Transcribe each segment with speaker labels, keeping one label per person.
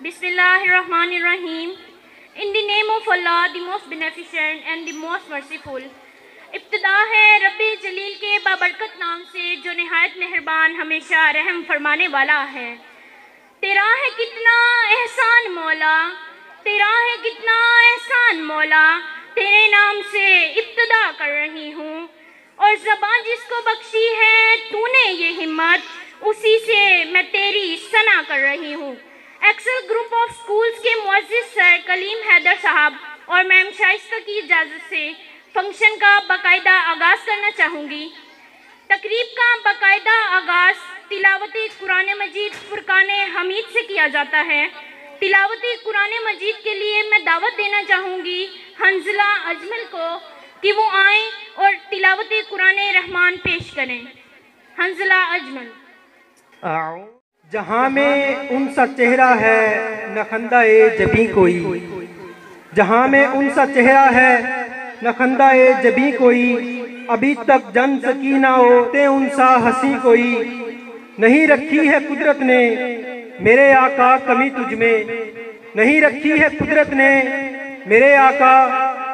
Speaker 1: Bismillahirrahmanirrahim. In the name of Allah, the most beneficent and the most merciful. इब्तिदा है रब्बे जलील के बाबरकत नाम से जो निहायत मेहरबान हमेशा रहम फरमाने वाला है। तेरा है कितना एहसान मौला, तेरा है कितना एहसान मौला, तेरे नाम से इब्तिदा कर रही हूँ और ज़बान जिसको बख्शी है तूने ये हिम्मत, उसी से मैं तेरी सना कर रही हूँ। एक्सेल ग्रुप ऑफ स्कूल्स के मुअज़्ज़िज़ सर कलीम हैदर साहब और मैम शाइस्ता की इजाज़त से फंक्शन का बाकायदा आगाज़ करना चाहूँगी। तकरीब का बाकायदा आगाज़ तिलावती कुरान मजीद फुरकान हमीद से किया जाता है। तिलावती कुरान मजीद के लिए मैं दावत देना चाहूँगी हंजला अजमल को कि वो आएँ और तिलावती कुरान रहमान पेश करें। हंजला अजमल।
Speaker 2: जहाँ में उनसा चेहरा है नखंदा-ए जबी कोई, जहाँ में उनसा चेहरा है नखंदा-ए जबी कोई, अभी तक जन सकीना होते उनसा हंसी कोई, नहीं रखी है कुदरत ने मेरे आका कमी तुझ में, नहीं रखी है कुदरत ने मेरे आका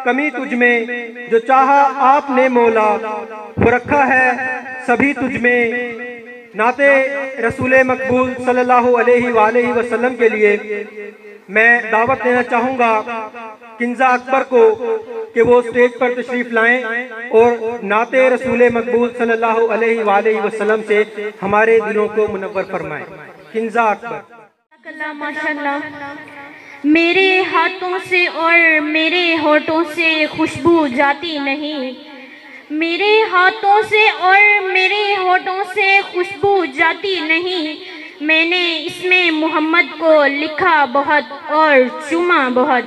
Speaker 2: कमी तुझ में, जो चाहा आपने मौला वो रखा है सभी तुझ में। नाते रसूल मकबूल सल्लल्लाहु अलैहि वसल्लम के लिए मैं दावत देना चाहूँगा किंजा अकबर को कि वो स्टेज पर तशरीफ़ लाएं और नाते रसूल मकबूल सल्लल्लाहु अलैहि वसल्लम से हमारे दिलों को मुनव्वर फरमाएं। किंजा अकबर।
Speaker 1: माशाअल्लाह। मेरे हाथों से और मेरे होठों से खुशबू जाती नहीं, मेरे हाथों से और मेरे होठों से खुशबू जाती नहीं, मैंने इसमें मोहम्मद को लिखा बहुत और चूमा बहुत।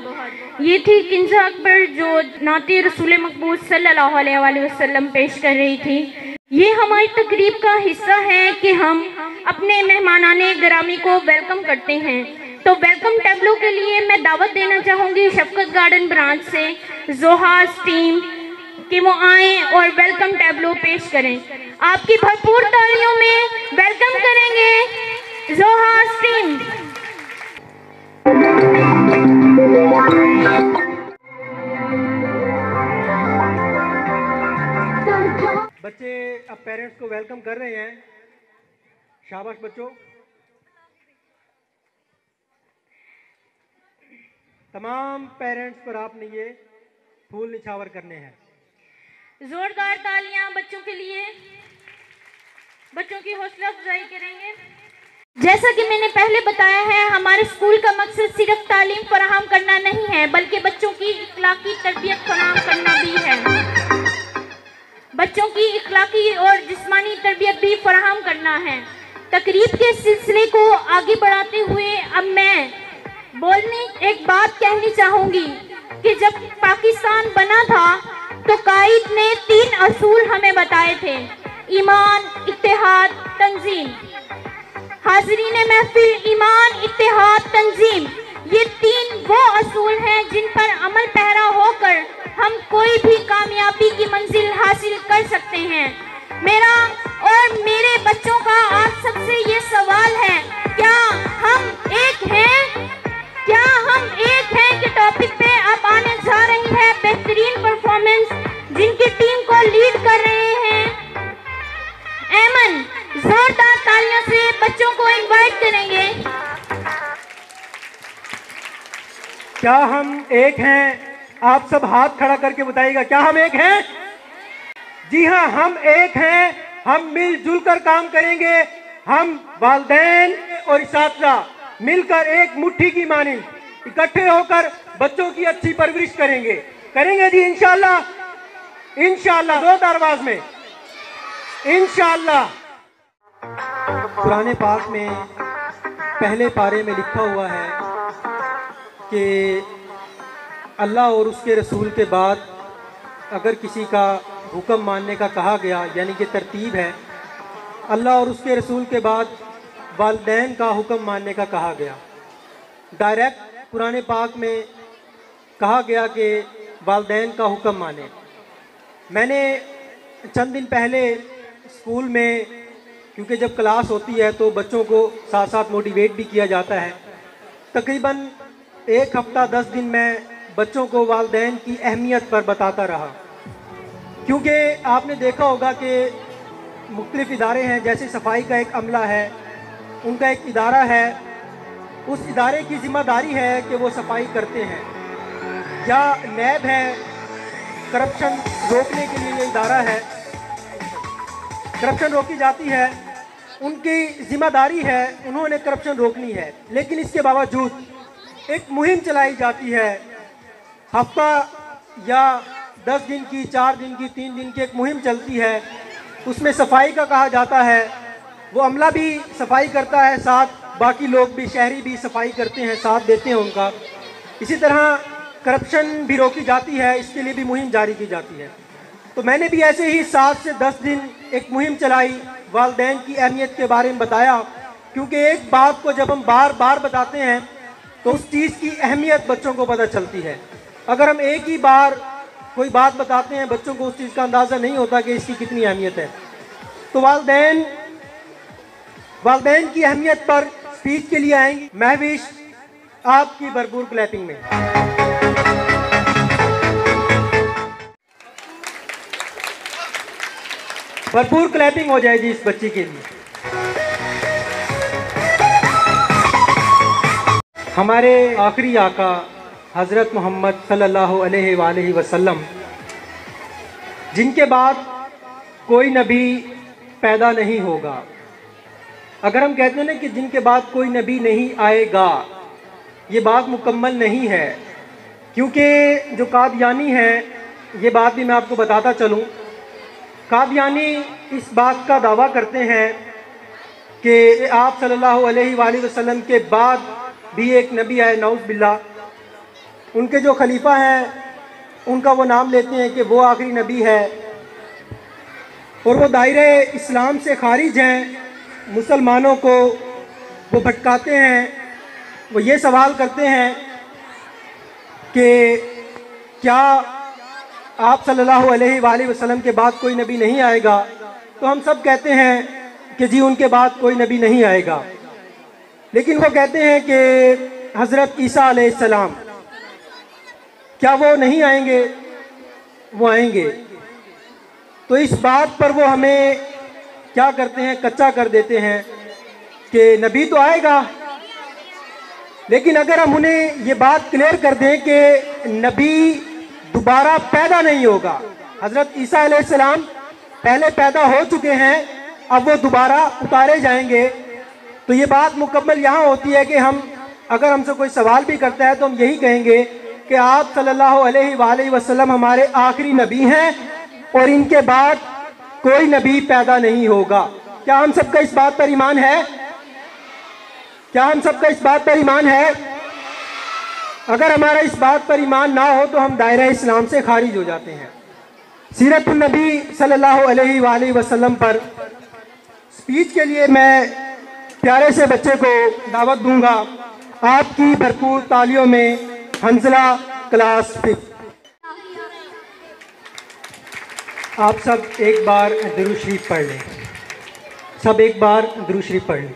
Speaker 1: ये थी किंजा अकबर जो नाते रसूल मकबूल सल्लल्लाहु अलैहि वसल्लम पेश कर रही थी। ये हमारी तकरीब का हिस्सा है कि हम अपने मेहमानाने गिरामी को वेलकम करते हैं। तो वेलकम टैब्लो के लिए मैं दावत देना चाहूँगी शफकत गार्डन ब्रांच से जोहास टीम कि वो आएँ और वेलकम टैब्लो पेश करें। आपकी भरपूर तालियों में वेलकम करेंगे जोहास टीम।
Speaker 2: बच्चे अब पेरेंट्स को वेलकम कर रहे हैं। शाबाश बच्चों। तमाम पेरेंट्स पर आपने ये फूल निछावर करने हैं।
Speaker 1: जोरदार तालियां बच्चों के लिए, बच्चों की हौसला अफजाई करेंगे। जैसा कि मैंने पहले बताया है, हमारे स्कूल का मकसद सिर्फ तालीम फराहम करना नहीं है बल्कि बच्चों की इखलाकी तरबियत फराहम करना भी है। बच्चों की इखलाकी और जिस्मानी तरबियत भी फराहम करना है। तकरीब के सिलसिले को आगे बढ़ाते हुए अब मैं एक बात कहनी चाहूँगी कि जब पाकिस्तान बना था तो कायद ने 3 असूल हमें बताए थे: ईमान, इत्तेहाद, तंजीम। हाज़रीन महफिल, ईमान, इत्तेहाद, तंजीम, ये 3 वो असूल हैं जिन पर अमल पैरा होकर हम कोई भी कामयाबी की मंजिल हासिल कर सकते हैं। मेरा और मेरे बच्चों का आज सबसे ये सवाल है, क्या हम एक हैं? क्या हम एक हैं कि टॉपिक पे अब आने जा रही है बेहतरीन परफॉर्मेंस जिनकी टीम को लीड कर रहे हैं ऐमन। जोरदार तालियों से बच्चों को इनवाइट करेंगे।
Speaker 2: क्या हम एक हैं? आप सब हाथ खड़ा करके बताइएगा, क्या हम एक हैं? जी हाँ, हम एक हैं। हम मिलजुल कर काम करेंगे। हम वालिदैन और इस्तिज़ा मिलकर एक मुट्ठी की मानी इकट्ठे होकर बच्चों की अच्छी परवरिश करेंगे जी इंशाअल्लाह। इंशाअल्लाह जोरदार आवाज में इंशाअल्लाह। कुरान पाक में पहले पारे में लिखा हुआ है कि अल्लाह और उसके रसूल के बाद अगर किसी का हुक्म मानने का कहा गया, यानी कि तरतीब है, अल्लाह और उसके रसूल के बाद वालिदैन का हुक्म मानने का कहा गया। डायरेक्ट कुरान पाक में कहा गया कि वालिदैन का हुक्म माने। मैंने चंद दिन पहले स्कूल में, क्योंकि जब क्लास होती है तो बच्चों को साथ साथ मोटिवेट भी किया जाता है, तकरीबन 1 हफ्ता 10 दिन मैं बच्चों को वालिदैन की अहमियत पर बताता रहा, क्योंकि आपने देखा होगा कि मुख्तलिफ इदारे हैं, जैसे सफाई का एक अमला है, उनका एक इदारा है, उस इदारे की ज़िम्मेदारी है कि वो सफाई करते हैं, या नैब है, करप्शन रोकने के लिए ये इदारा है, करप्शन रोकी जाती है, उनकी ज़िम्मेदारी है, उन्होंने करप्शन रोकनी है। लेकिन इसके बावजूद एक मुहिम चलाई जाती है, हफ्ता या 10 दिन की, 4 दिन की, 3 दिन की एक मुहिम चलती है, उसमें सफाई का कहा जाता है, वो अमला भी सफाई करता है, साथ बाकी लोग भी, शहरी भी सफाई करते हैं, साथ देते हैं उनका। इसी तरह करप्शन भी रोकी जाती है, इसके लिए भी मुहिम जारी की जाती है। तो मैंने भी ऐसे ही 7 से 10 दिन एक मुहिम चलाई, वालिदैन की अहमियत के बारे में बताया, क्योंकि एक बात को जब हम बार बार बताते हैं तो उस चीज़ की अहमियत बच्चों को पता चलती है। अगर हम एक ही बार कोई बात बताते हैं, बच्चों को उस चीज़ का अंदाज़ा नहीं होता कि इसकी कितनी अहमियत है। तो वालिदैन की अहमियत पर स्पीच के लिए आएंगी महविश, आपकी भरपूर क्लैपिंग में। भरपूर क्लैपिंग हो जाएगी इस बच्ची के लिए। हमारे आखिरी आका हज़रत मोहम्मद सल्लल्लाहु अलैहि वसल्लम, जिनके बाद कोई नबी पैदा नहीं होगा। अगर हम कहते हैं ना कि जिनके बाद कोई नबी नहीं आएगा, ये बात मुकम्मल नहीं है, क्योंकि जो कादियानी है, ये बात भी मैं आपको बताता चलूँ, कादियानी इस बात का दावा करते हैं कि आप सल्लल्लाहु अलैहि वसल्लम के बाद भी एक नबी आए, नऊज़ बिल्लाह। उनके जो खलीफा हैं, उनका वो नाम लेते हैं कि वो आखिरी नबी है, और वो दायरे इस्लाम से खारिज हैं, मुसलमानों को वो भटकाते हैं। वो ये सवाल करते हैं कि क्या आप सल्लल्लाहु अलैहि वसल्लम के बाद कोई नबी नहीं आएगा? तो हम सब कहते हैं कि जी उनके बाद कोई नबी नहीं आएगा। लेकिन वो कहते हैं कि हज़रत ईसा अलैहिस्सलाम, क्या वो नहीं आएंगे? वो आएंगे। तो इस बात पर वो हमें क्या करते हैं, कच्चा कर देते हैं कि नबी तो आएगा, लेकिन अगर हम उन्हें ये बात क्लियर कर दें कि नबी दोबारा पैदा नहीं होगा। हज़रत ईसा अलैहिस्सलाम पहले पैदा हो चुके हैं, अब वो दोबारा उतारे जाएंगे। तो ये बात मुकम्मल यहाँ होती है कि हम, अगर हमसे कोई सवाल भी करता है तो हम यही कहेंगे कि आप सल्लल्लाहु अलैहि वसल्लम हमारे आखिरी नबी हैं, और इनके बाद कोई नबी पैदा नहीं होगा। क्या हम सबका इस बात पर ईमान है? क्या हम सबका इस बात पर ईमान है? अगर हमारा इस बात पर ईमान ना हो तो हम दायरा इस्लाम से खारिज हो जाते हैं। सीरतुन नबी सल्लल्लाहु अलैहि वसल्लम पर स्पीच के लिए मैं प्यारे से बच्चे को दावत दूंगा, आपकी भरपूर तालियों में हंजला क्लास 5। आप सब एक बार दुरूद शरीफ पढ़ लें, सब एक बार दुरूद शरीफ पढ़ लें।